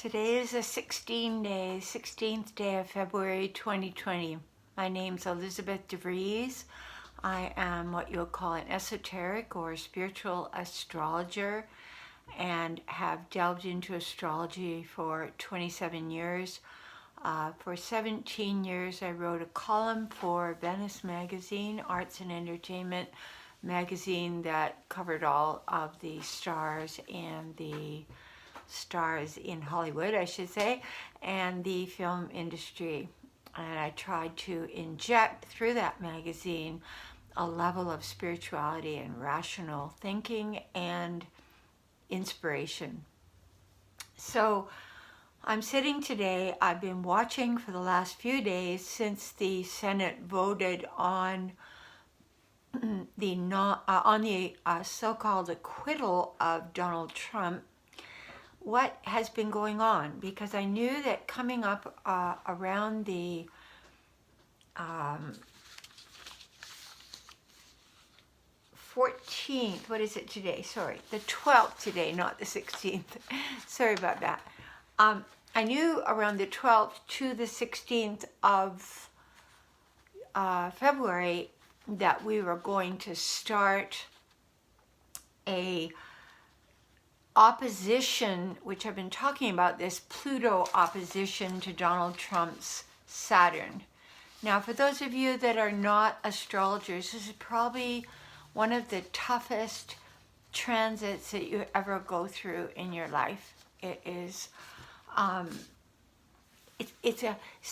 Today is the 16th day of February 2020. My name's Elizabeth DeVries. I am what you would call an esoteric or spiritual astrologer and have delved into astrology for 27 years. For 17 years, I wrote a column for Venice Magazine, Arts and Entertainment magazine that covered all of the stars in Hollywood, I should say, and the film industry. And I tried to inject through that magazine a level of spirituality and rational thinking and inspiration. So I'm sitting today, I've been watching for the last few days since the Senate voted on the so-called acquittal of Donald Trump, what has been going on, because I knew that coming up around the 14th, what is it today? Sorry, the 12th today, not the 16th. Sorry about that. I knew around the 12th to the 16th of February that we were going to start a opposition, which I've been talking about, this Pluto opposition to Donald Trump's Saturn. Now, for those of you that are not astrologers, this is probably one of the toughest transits that you ever go through in your life. It is, it's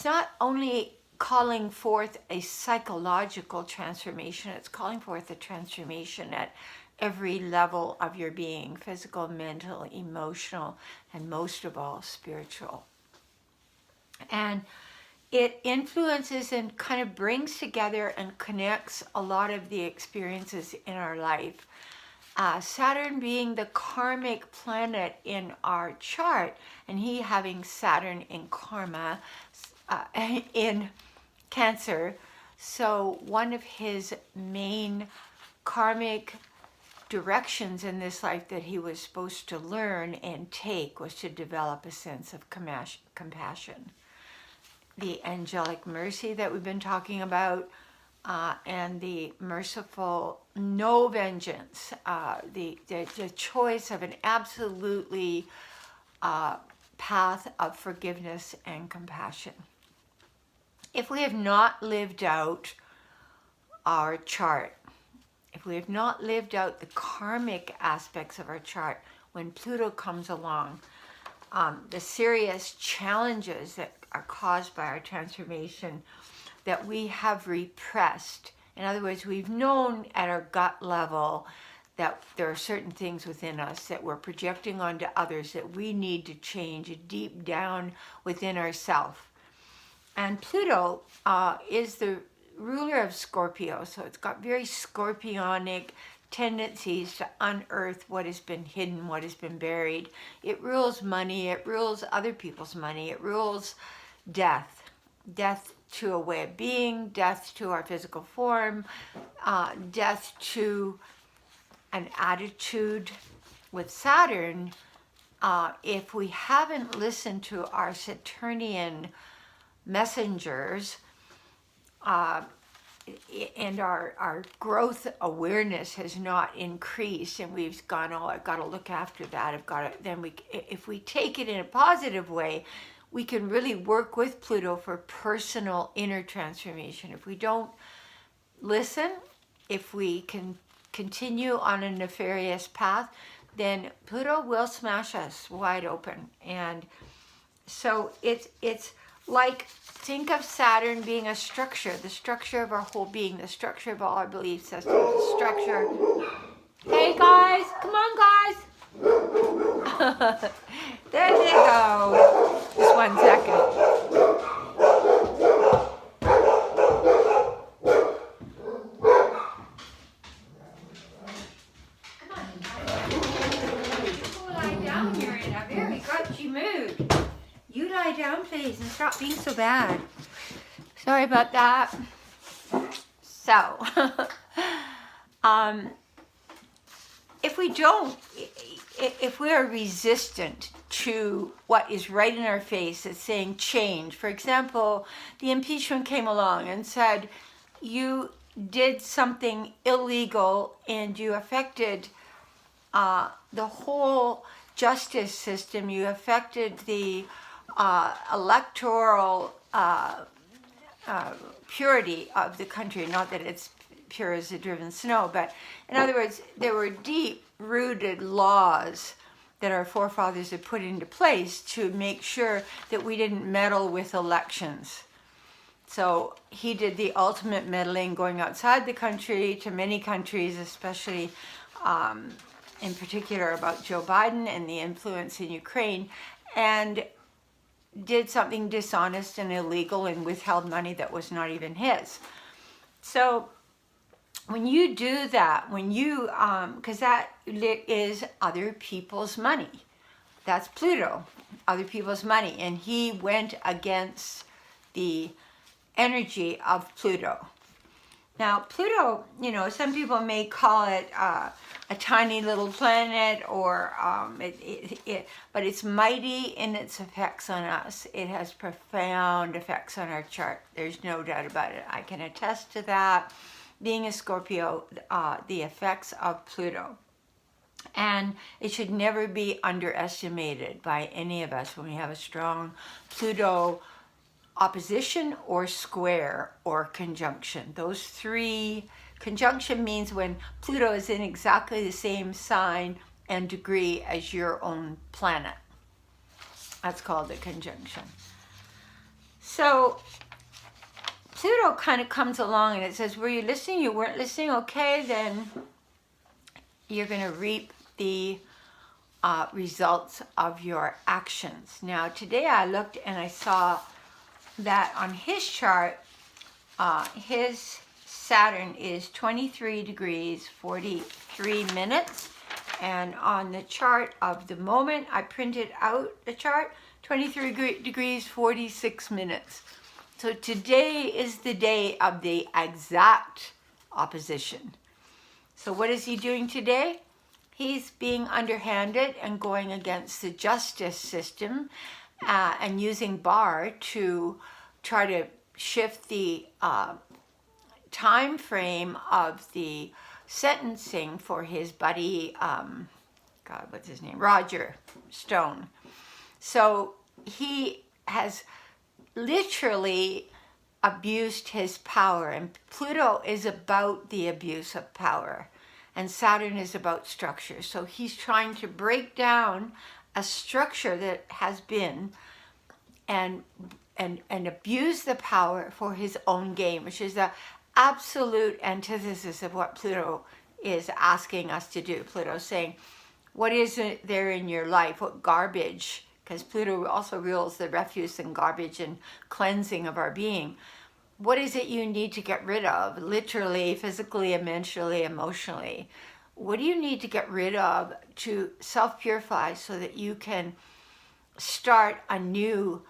not only calling forth a psychological transformation, it's calling forth a transformation at every level of your being, physical, mental, emotional, and most of all, spiritual. And it influences and kind of brings together and connects a lot of the experiences in our life. Saturn being the karmic planet in our chart, and he having Saturn in karma, in Cancer. So one of his main karmic directions in this life that he was supposed to learn and take was to develop a sense of compassion. The angelic mercy that we've been talking about, and the merciful no vengeance, the choice of an absolutely path of forgiveness and compassion. If we have not lived out our chart, if we have not lived out the karmic aspects of our chart, when Pluto comes along, the serious challenges that are caused by our transformation that we have repressed. In other words, we've known at our gut level that there are certain things within us that we're projecting onto others that we need to change deep down within ourselves. And Pluto is the ruler of Scorpio, so it's got very scorpionic tendencies to unearth what has been hidden, what has been buried. It rules money, it rules other people's money, it rules death. Death to a way of being, death to our physical form, death to an attitude. With Saturn, if we haven't listened to our Saturnian messengers, and our growth awareness has not increased, and we've gone, oh, I've got to look after that, if we take it in a positive way, we can really work with Pluto for personal inner transformation. If we don't listen, if we can continue on a nefarious path, then Pluto will smash us wide open. And so it's like, think of Saturn being a structure, the structure of our whole being, the structure of all our belief systems, the structure. Hey guys, come on guys. There they go. Just 1 second. Come on, you lie down. You're in a very grouchy mood. You lie down, please, and stop being so bad. Sorry about that. So, if we don't, if we are resistant to what is right in our face, it's saying change. For example, the impeachment came along and said, you did something illegal and you affected the whole justice system, you affected the electoral purity of the country. Not that it's pure as the driven snow, but in other words, there were deep-rooted laws that our forefathers had put into place to make sure that we didn't meddle with elections. So he did the ultimate meddling, going outside the country to many countries, especially in particular about Joe Biden and the influence in Ukraine, and did something dishonest and illegal and withheld money that was not even his. So when you do that, when you, because that is other people's money. That's Pluto, other people's money. And he went against the energy of Pluto. Now, Pluto, you know, some people may call it a tiny little planet, or but it's mighty in its effects on us. It has profound effects on our chart. There's no doubt about it. I can attest to that. Being a Scorpio, the effects of Pluto. And it should never be underestimated by any of us when we have a strong Pluto opposition or square or conjunction. Those three, conjunction means when Pluto is in exactly the same sign and degree as your own planet. That's called a conjunction. So Pluto kind of comes along and it says, were you listening? You weren't listening? Okay, then you're going to reap the results of your actions. Now, today I looked and I saw that on his chart, his Saturn is 23 degrees, 43 minutes. And on the chart of the moment, I printed out the chart, 23 degrees, 46 minutes. So today is the day of the exact opposition. So what is he doing today? He's being underhanded and going against the justice system and using bar to try to shift the time frame of the sentencing for his buddy, God, what's his name? Roger Stone. So he has literally abused his power, and Pluto is about the abuse of power, and Saturn is about structure. So he's trying to break down a structure that has been and abuse the power for his own gain, which is the absolute antithesis of what Pluto is asking us to do. Pluto's saying, what is it there in your life? What garbage? Because Pluto also rules the refuse and garbage and cleansing of our being. What is it you need to get rid of? Literally, physically, mentally, emotionally. What do you need to get rid of to self-purify so that you can start a new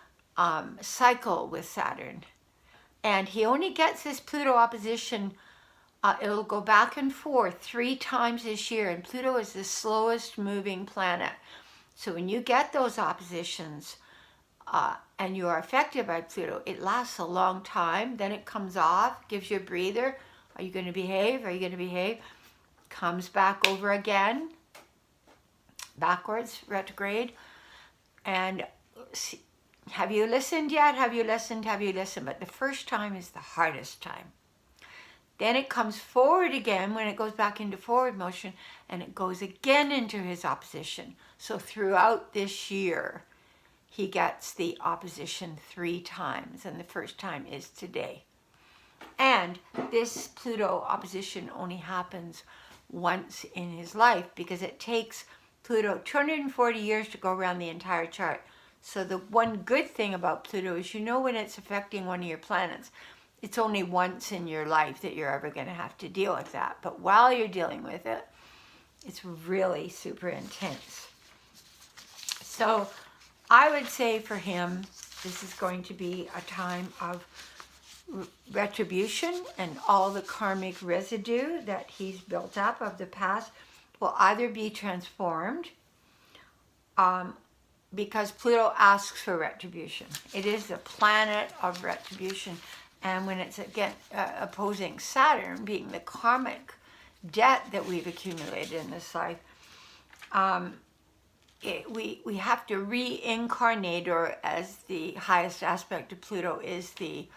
cycle with Saturn? And he only gets this Pluto opposition, it'll go back and forth 3 times this year, and Pluto is the slowest moving planet. So when you get those oppositions and you are affected by Pluto, it lasts a long time, then it comes off, gives you a breather. Are you going to behave? Are you going to behave? Comes back over again, backwards, retrograde. And have you listened yet? Have you listened? Have you listened? But the first time is the hardest time. Then it comes forward again when it goes back into forward motion, and it goes again into his opposition. So throughout this year, he gets the opposition 3 times, and the first time is today. And this Pluto opposition only happens once in his life, because it takes Pluto 240 years to go around the entire chart. So the one good thing about Pluto is, you know, when it's affecting one of your planets, it's only once in your life that you're ever going to have to deal with that. But while you're dealing with it, it's really super intense. So I would say for him, this is going to be a time of retribution and all the karmic residue that he's built up of the past will either be transformed because Pluto asks for retribution. It is the planet of retribution. And when it's again opposing Saturn, being the karmic debt that we've accumulated in this life, we have to reincarnate, or as the highest aspect of Pluto is the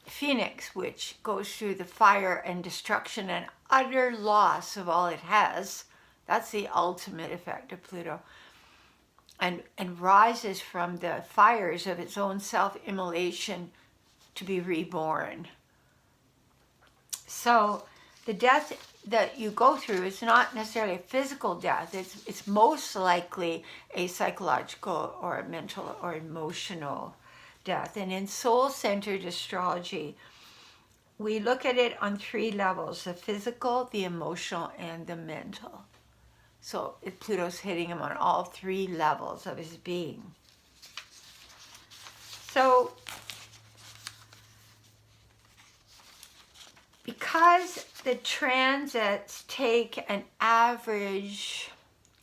Phoenix, which goes through the fire and destruction and utter loss of all it has. That's the ultimate effect of Pluto. And rises from the fires of its own self-immolation to be reborn. So the death that you go through is not necessarily a physical death. It's most likely a psychological or a mental or emotional death. And in soul-centered astrology, we look at it on 3 levels: the physical, the emotional, and the mental. So Pluto's hitting him on all 3 levels of his being. So because the transits take an average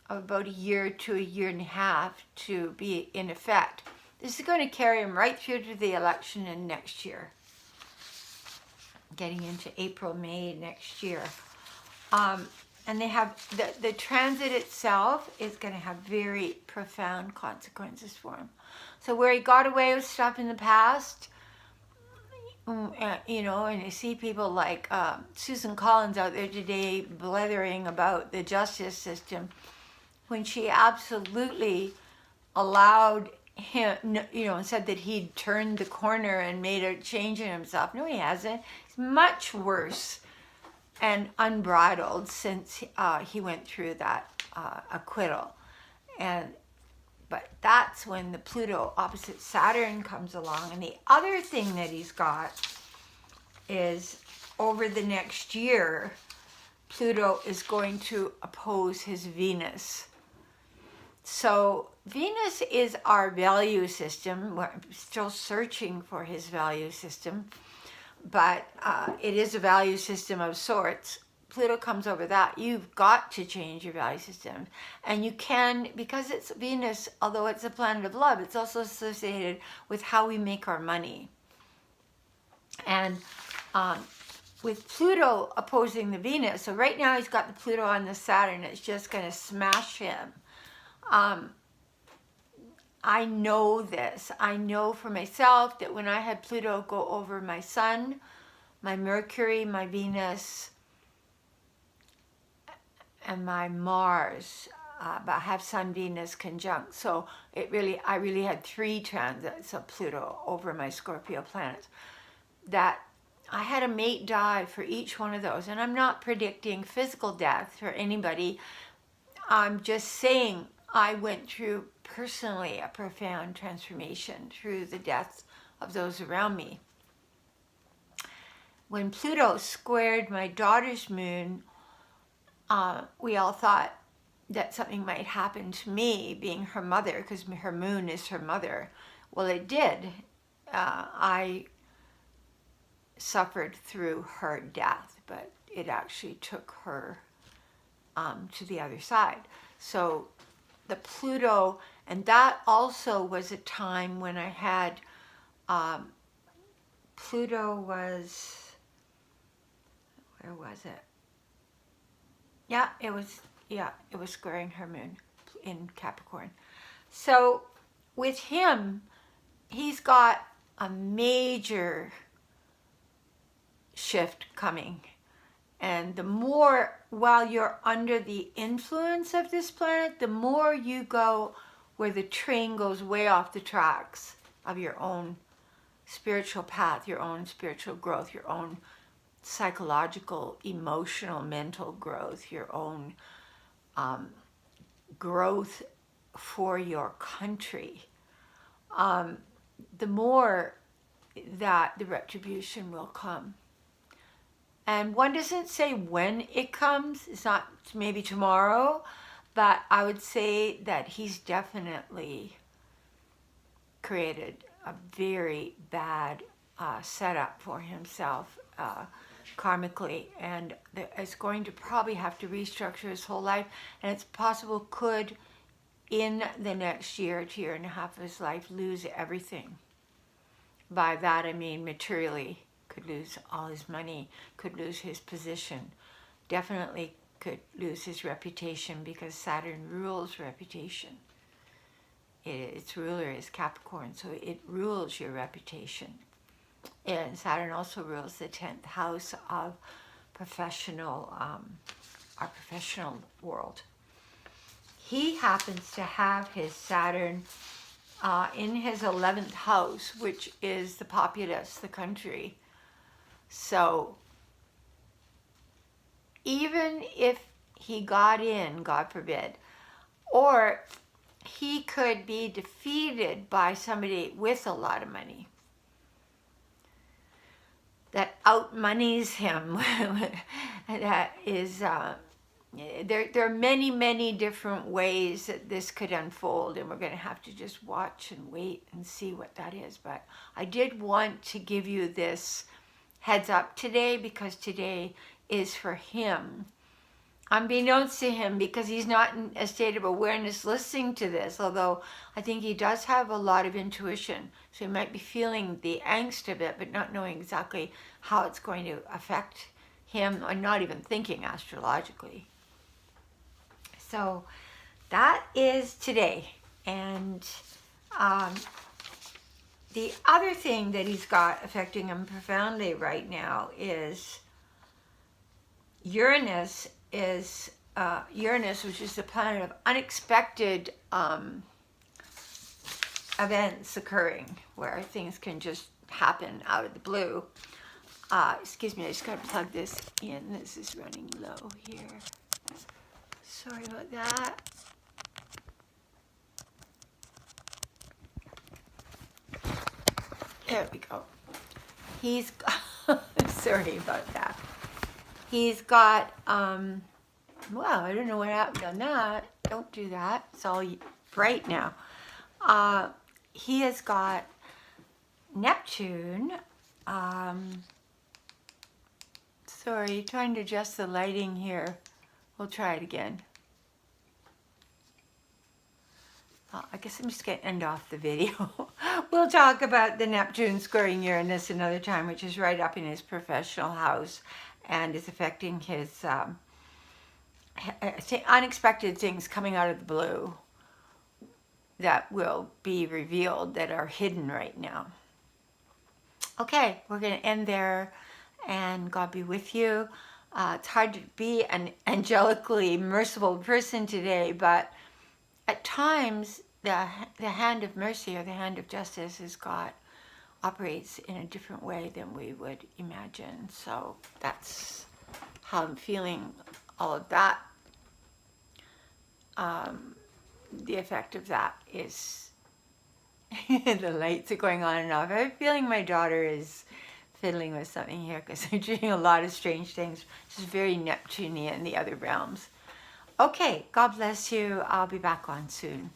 of about a year to a year and a half to be in effect, this is going to carry him right through to the election in next year, getting into April, May next year. And they have, the transit itself is going to have very profound consequences for him. So where he got away with stuff in the past, you know, and you see people like Susan Collins out there today blethering about the justice system, when she absolutely allowed him, you know, and said that he'd turned the corner and made a change in himself. No, he hasn't. He's much worse and unbridled since he went through that acquittal. But that's when the Pluto opposite Saturn comes along. And the other thing that he's got is, over the next year, Pluto is going to oppose his Venus. So Venus is our value system. We're still searching for his value system, but it is a value system of sorts. Pluto comes over that. You've got to change your value system. And you can, because it's Venus, although it's a planet of love, it's also associated with how we make our money. And with Pluto opposing the Venus, so right now he's got the Pluto on the Saturn, it's just going to smash him. I know this. I know for myself that when I had Pluto go over my Sun, my Mercury, my Venus, and my Mars, but I have Sun, Venus conjunct. So I really had 3 transits of Pluto over my Scorpio planets. That I had a mate die for each one of those. And I'm not predicting physical death for anybody. I'm just saying I went through personally a profound transformation through the deaths of those around me. When Pluto squared my daughter's moon, we all thought that something might happen to me, being her mother, because her moon is her mother. Well, it did. I suffered through her death, but it actually took her to the other side. So the Pluto, and that also was a time when I had, Pluto was, where was it? Yeah, it was squaring her moon in Capricorn. So with him, he's got a major shift coming. And the more, while you're under the influence of this planet, the more you go where the train goes way off the tracks of your own spiritual path, your own spiritual growth, your own psychological, emotional, mental growth, your own growth for your country, the more that the retribution will come. And one doesn't say when it comes. It's not maybe tomorrow, but I would say that he's definitely created a very bad setup for himself karmically, and it's going to probably have to restructure his whole life, and it's possible could, in the next year to year and a half of his life, lose everything. By that I mean materially, could lose all his money, could lose his position, definitely could lose his reputation, because Saturn rules reputation. Its ruler is Capricorn, so it rules your reputation. And Saturn also rules the 10th house of professional, our professional world. He happens to have his Saturn in his 11th house, which is the populace, the country. So even if he got in, God forbid, or he could be defeated by somebody with a lot of money that outmoneys him. That is, there are many, many different ways that this could unfold, and we're going to have to just watch and wait and see what that is. But I did want to give you this heads up today, because today is for him, unbeknownst to him, because he's not in a state of awareness listening to this, although I think he does have a lot of intuition. So he might be feeling the angst of it, but not knowing exactly how it's going to affect him, or not even thinking astrologically. So that is today. And the other thing that he's got affecting him profoundly right now is Uranus, which is the planet of unexpected events occurring, where things can just happen out of the blue. Excuse me, I just got to plug this in. This is running low here. Sorry about that. There we go. He's got, sorry about that. He's got, well, I don't know what happened on that. Don't do that. It's all bright now. He has got Neptune. Sorry, trying to adjust the lighting here. We'll try it again. I guess I'm just going to end off the video. We'll talk about the Neptune squaring Uranus another time, which is right up in his professional house and is affecting his unexpected things coming out of the blue that will be revealed, that are hidden right now. Okay, we're going to end there, and God be with you. It's hard to be an angelically merciful person today, but at times the hand of mercy or the hand of justice is God operates in a different way than we would imagine. So that's how I'm feeling all of that. The effect of that is the lights are going on and off. I have a feeling my daughter is fiddling with something here, because they're doing a lot of strange things. This is very Neptunian in the other realms. Okay, God bless you. I'll be back on soon.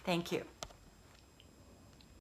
Thank you.